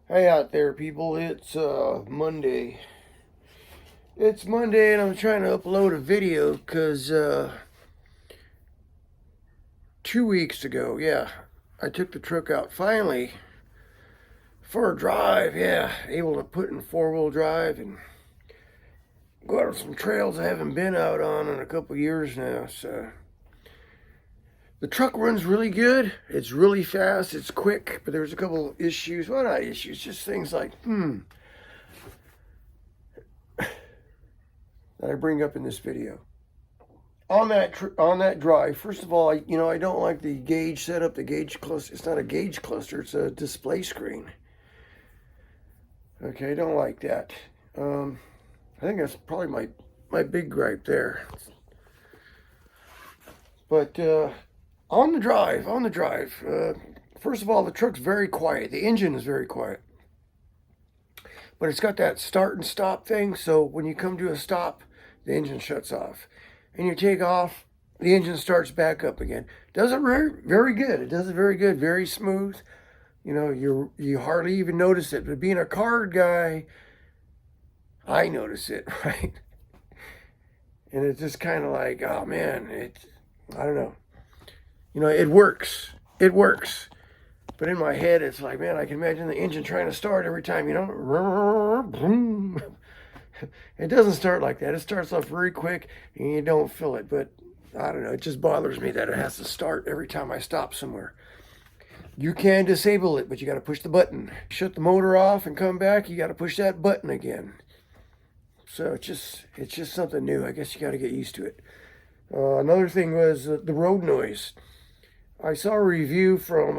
Hey out there, people. It's Monday. It's Monday, and I'm trying to upload a video because 2 weeks ago, yeah, I took the truck out finally for a drive. Yeah, able to put in four-wheel drive and go out on some trails I haven't been out on in a couple years now. So the truck runs really good. It's really fast. It's quick, but there's a couple issues. Well, not issues, just things like that I bring up in this video. On that drive, first of all, I don't like the gauge setup. The gauge cluster. It's not a gauge cluster. It's a display screen. Okay, I don't like that. I think that's probably my big gripe there. But on the drive. First of all, the truck's very quiet. The engine is very quiet, but it's got that start and stop thing. So when you come to a stop, the engine shuts off, and you take off, the engine starts back up again. Does it very good. It does it very good, very smooth. You hardly even notice it. But being a car guy, I notice it, right? And it's just kind of like, oh man, I don't know. It works. It works. But in my head, it's like, man, I can imagine the engine trying to start every time, It doesn't start like that. It starts off very quick and you don't feel it. But I don't know. It just bothers me that it has to start every time I stop somewhere. You can disable it, but you got to push the button. Shut the motor off and come back. You got to push that button again. So it's just something new. I guess you got to get used to it. Another thing was the road noise. I saw a review from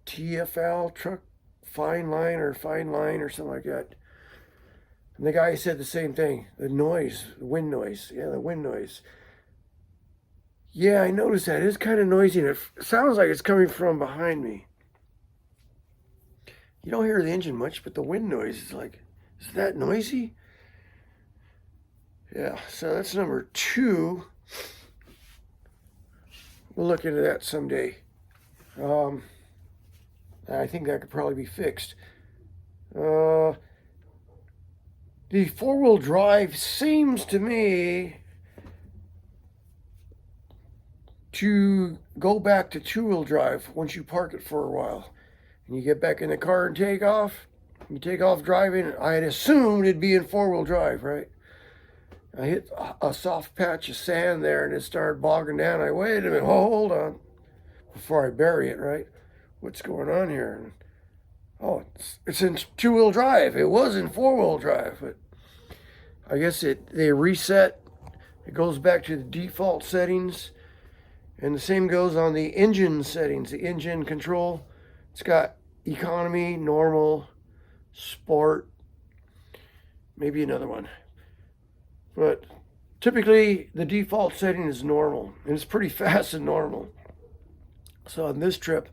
TFL Truck Fine Line or something like that. And the guy said the same thing. The noise, the wind noise. Yeah, the wind noise. Yeah, I noticed that. It's kind of noisy, and it sounds like it's coming from behind me. You don't hear the engine much, but the wind noise is like, is that noisy? Yeah, so that's number two. We'll look into that someday. I think that could probably be fixed. The four-wheel drive seems to me to go back to two-wheel drive once you park it for a while. And you get back in the car and take off. You take off driving. I had assumed it'd be in four-wheel drive, right? I hit a soft patch of sand there and it started bogging down. I waited a minute, hold on, before I bury it, right? What's going on here? And, oh, it's in two-wheel drive. It was in four-wheel drive, but I guess they reset. It goes back to the default settings. And the same goes on the engine settings, the engine control. It's got economy, normal, sport, maybe another one. But typically the default setting is normal, and it's pretty fast and normal. So on this trip,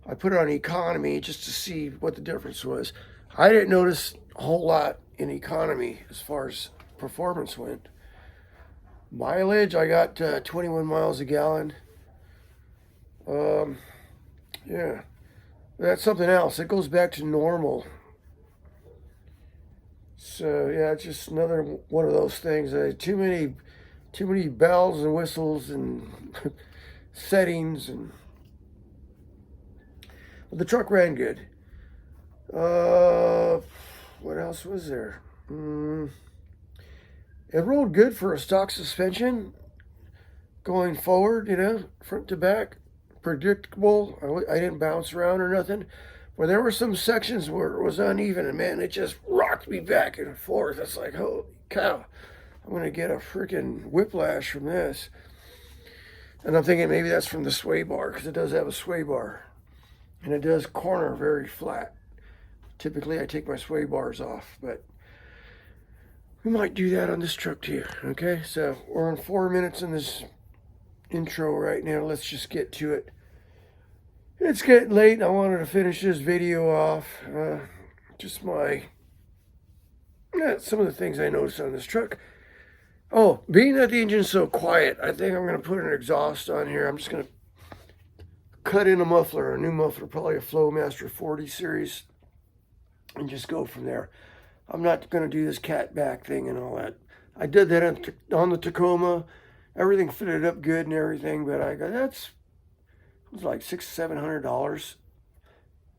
I put it on economy just to see what the difference was. I didn't notice a whole lot in economy as far as performance went. Mileage, I got 21 miles a gallon. Yeah, that's something else. It goes back to normal. So yeah, it's just another one of those things. Too many bells and whistles and settings, and but the truck ran good. What else was there? It rolled good for a stock suspension going forward. Front to back, predictable. I didn't bounce around or nothing. Well, there were some sections where it was uneven, and man, it just rocked me back and forth. It's like, holy cow, I'm going to get a freaking whiplash from this. And I'm thinking maybe that's from the sway bar, because it does have a sway bar. And it does corner very flat. Typically, I take my sway bars off, but we might do that on this truck too. Okay, so we're on 4 minutes in this intro right now. Let's just get to it. It's getting late and I wanted to finish this video off. Just some of the things I noticed on this truck. Oh, being that the engine's so quiet, I think I'm going to put an exhaust on here. I'm just going to cut in a muffler, a new muffler, probably a Flowmaster 40 series. and just go from there. I'm not going to do this cat back thing and all that. I did that on the Tacoma. Everything fitted up good and everything, but I got it was like $600-700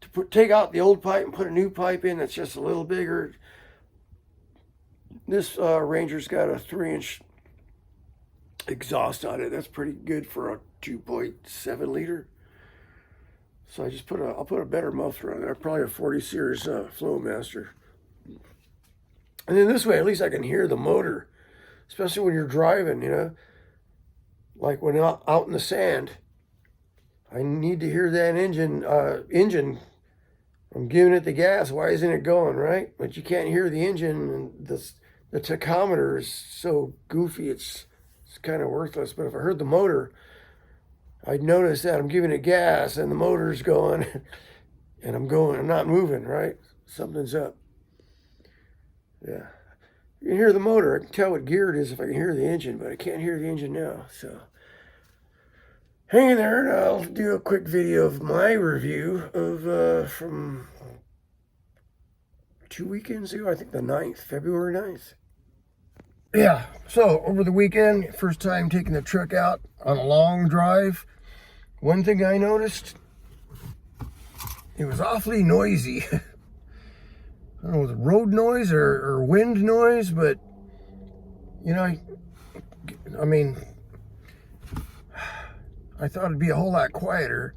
to take out the old pipe and put a new pipe in that's just a little bigger. This Ranger's got a 3-inch exhaust on it. That's pretty good for a 2.7 liter. So I just I'll put a better muffler on there, probably a 40 series Flowmaster. And then this way, at least I can hear the motor, especially when you're driving, you know. Like when out in the sand, I need to hear that engine. I'm giving it the gas. Why isn't it going, right? But you can't hear the engine, and the tachometer is so goofy, it's kind of worthless. But if I heard the motor, I'd notice that I'm giving it gas and the motor's going, and I'm not moving, right? Something's up. Yeah. You can hear the motor. I can tell what gear it is if I can hear the engine, but I can't hear the engine now. So hang in there, and I'll do a quick video of my review of from 2 weekends ago. I think the 9th, February 9th. Yeah, so over the weekend, first time taking the truck out on a long drive. One thing I noticed, it was awfully noisy. I don't know, was it road noise or wind noise, but, you know, I mean, I thought it'd be a whole lot quieter.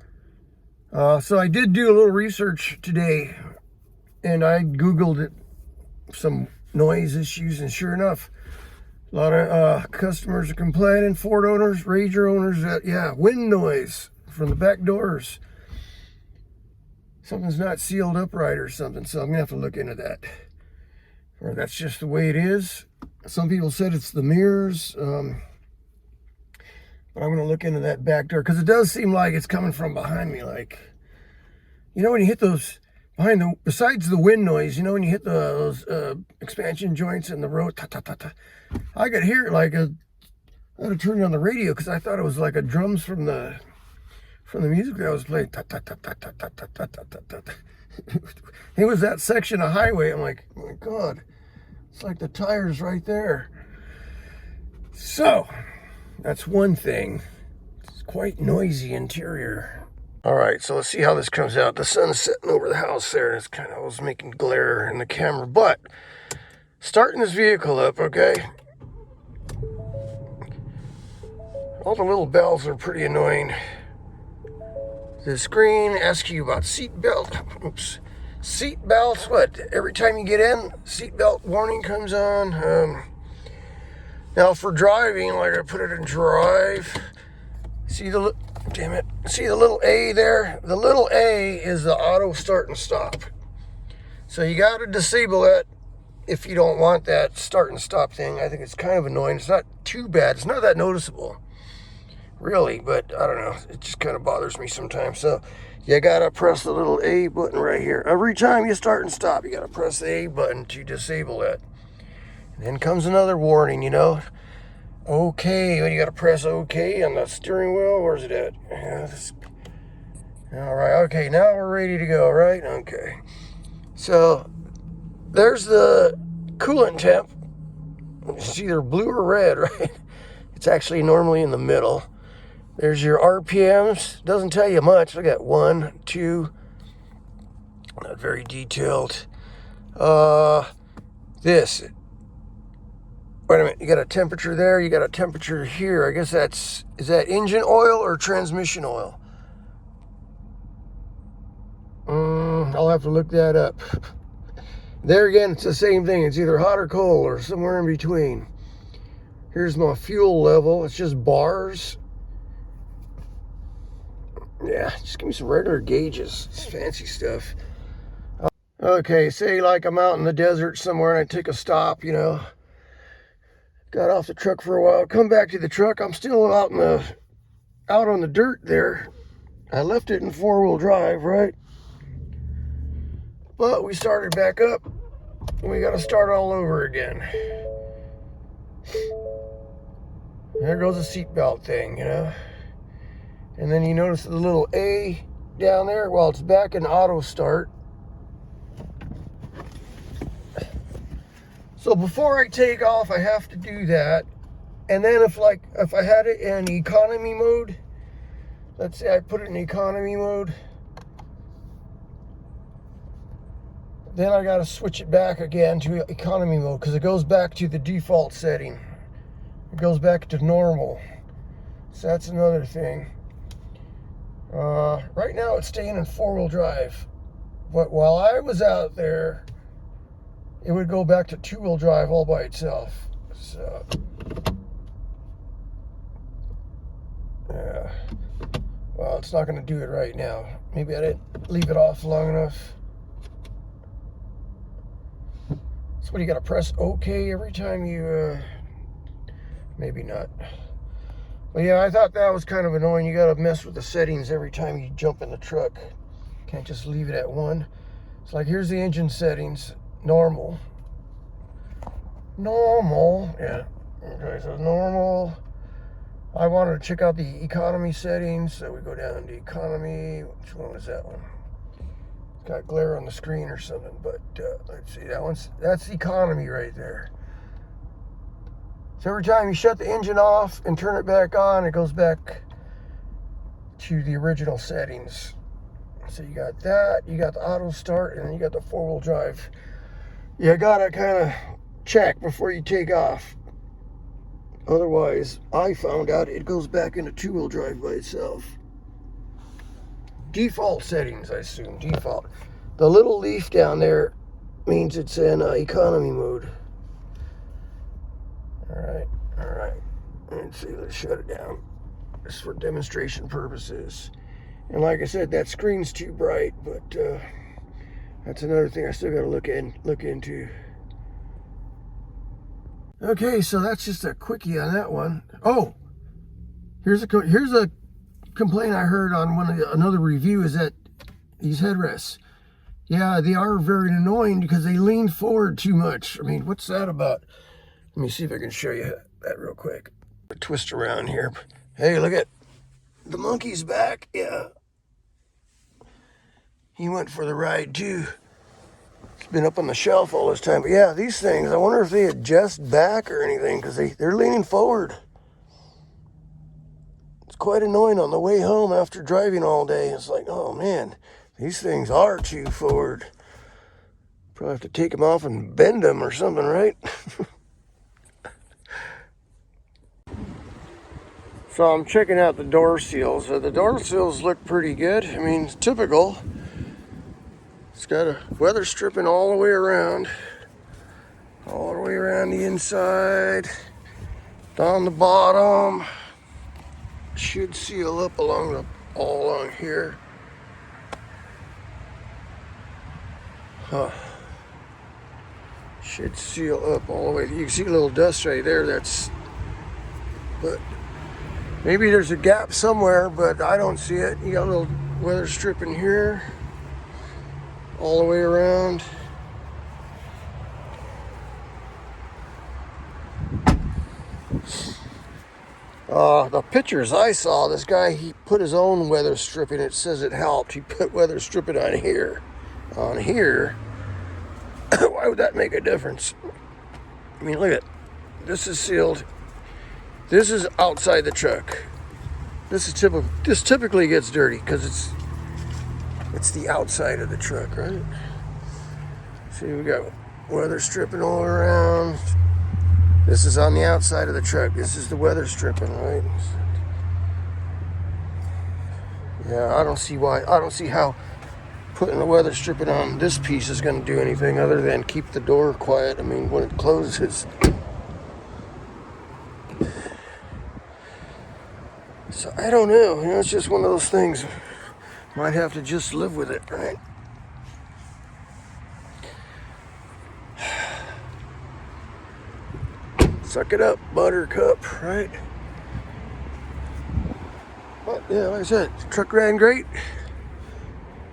So I did do a little research today, and I Googled it, some noise issues, and sure enough, a lot of customers are complaining, Ford owners, Ranger owners, that, yeah, wind noise from the back doors. Something's not sealed up right or something, so I'm gonna have to look into that. Or that's just the way it is. Some people said it's the mirrors, but I'm gonna look into that back door, because it does seem like it's coming from behind me. Like, you know, when you hit those besides the wind noise, you know, when you hit those expansion joints in the road, ta ta ta ta, I could hear it like I had to turn on the radio because I thought it was like a drums from the music that I was playing. Ta, ta, ta, ta, ta, ta, ta, ta, ta, ta, ta. It was that section of highway. I'm like, oh my God, it's like the tires right there. So that's one thing. It's quite noisy interior. All right, so let's see how this comes out. The sun's setting over the house there, and I was making glare in the camera. But starting this vehicle up, okay, all the little bells are pretty annoying. The screen asks you about seat belt. Oops. Seat belts, what? Every time you get in, seat belt warning comes on. Now for driving, like I put it in drive. See the little A there? The little A is the auto start and stop. So you got to disable it if you don't want that start and stop thing. I think it's kind of annoying. It's not too bad. It's not that noticeable, really, but I don't know. It just kind of bothers me sometimes. So you got to press the little A button right here. Every time you start and stop, you got to press the A button to disable it. And then comes another warning, you know. Okay, well, you got to press OK on the steering wheel. Where's it at? All right, okay, now we're ready to go, right? Okay. So there's the coolant temp. It's either blue or red, right? It's actually normally in the middle. There's your RPMs. Doesn't tell you much. Look at 1, 2. Not very detailed. This. Wait a minute. You got a temperature there. You got a temperature here. I guess is that engine oil or transmission oil? I'll have to look that up. There again, it's the same thing. It's either hot or cold or somewhere in between. Here's my fuel level. It's just bars. Yeah, just give me some regular gauges. It's fancy stuff. Okay, say like I'm out in the desert somewhere and I take a stop, you know. Got off the truck for a while, come back to the truck. I'm still out on the dirt there. I left it in 4-wheel drive, right? But we started back up. We got to start all over again. There goes the seatbelt thing, you know. And then you notice the little A down there. Well, it's back in auto start. So before I take off, I have to do that. And then if I had it in economy mode, let's say I put it in economy mode, then I got to switch it back again to economy mode because it goes back to the default setting. It goes back to normal. So that's another thing. Right now it's staying in 4-wheel drive. But while I was out there, it would go back to 2-wheel drive all by itself. So, yeah. Well, it's not going to do it right now. Maybe I didn't leave it off long enough. So what, you got to press OK every time you, maybe not. But yeah, I thought that was kind of annoying. You got to mess with the settings every time you jump in the truck. Can't just leave it at one. It's like, here's the engine settings. Normal. Yeah. Okay, so normal. I wanted to check out the economy settings, so we go down to economy. Which one was that one? It's got glare on the screen or something, but let's see. That's economy right there. So every time you shut the engine off and turn it back on, it goes back to the original settings. So you got that, you got the auto start, and then you got the 4-wheel drive. You gotta kind of check before you take off. Otherwise, I found out it goes back into 2-wheel drive by itself. Default settings, I assume, default. The little leaf down there means it's in economy mode. All right. Let's see, let's shut it down. This is for demonstration purposes. And like I said, that screen's too bright, but that's another thing I still got to look into. Okay, so that's just a quickie on that one. Oh, here's a complaint I heard on another review, is that these headrests, yeah, they are very annoying because they lean forward too much. I mean, what's that about? Let me see if I can show you that real quick. Twist around here. Hey, look at the monkey's back. Yeah. He went for the ride too. It's been up on the shelf all this time. But yeah, these things, I wonder if they adjust back or anything, because they're leaning forward. It's quite annoying on the way home after driving all day. It's like, oh man, these things are too forward. Probably have to take them off and bend them or something, right? So I'm checking out the door seals. The door seals look pretty good. I mean, it's typical. It's got a weather stripping all the way around. All the way around the inside. Down the bottom. Should seal up all along here. Huh. Should seal up all the way. You can see a little dust right there. But maybe there's a gap somewhere, but I don't see it. You got a little weather stripping here. All the way around. The pictures I saw, this guy, he put his own weather stripping. It says it helped. He put weather stripping on here. On here. Why would that make a difference? I mean, look at it. This is sealed. This is outside the truck. This typically gets dirty because it's the outside of the truck, right? See, we got weather stripping all around. This is on the outside of the truck. This is the weather stripping, right? Yeah, I don't see how putting the weather stripping on this piece is going to do anything other than keep the door quiet. I mean, when it closes. So I don't know. You know, it's just one of those things. Might have to just live with it, right? Suck it up, buttercup, right? But yeah, like I said, the truck ran great.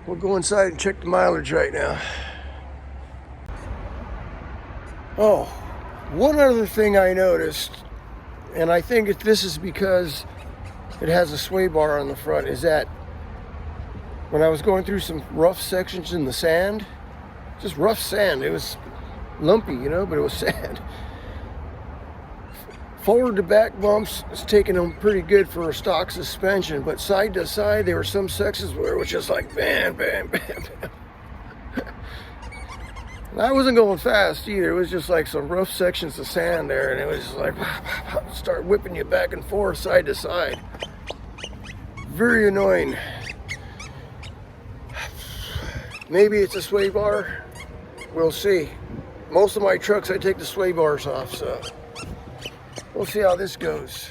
We'll go inside and check the mileage right now. Oh, one other thing I noticed, and I think this is because it has a sway bar on the front, is that when I was going through some rough sections in the sand, just rough sand, it was lumpy, you know, but it was sad. Forward to back bumps is taking them pretty good for a stock suspension, but side to side, there were some sections where it was just like bam, bam, bam, bam. And I wasn't going fast either. It was just like some rough sections of sand there, and it was just like start whipping you back and forth, side to side. Very annoying. Maybe it's a sway bar. We'll see. Most of my trucks, I take the sway bars off, so we'll see how this goes.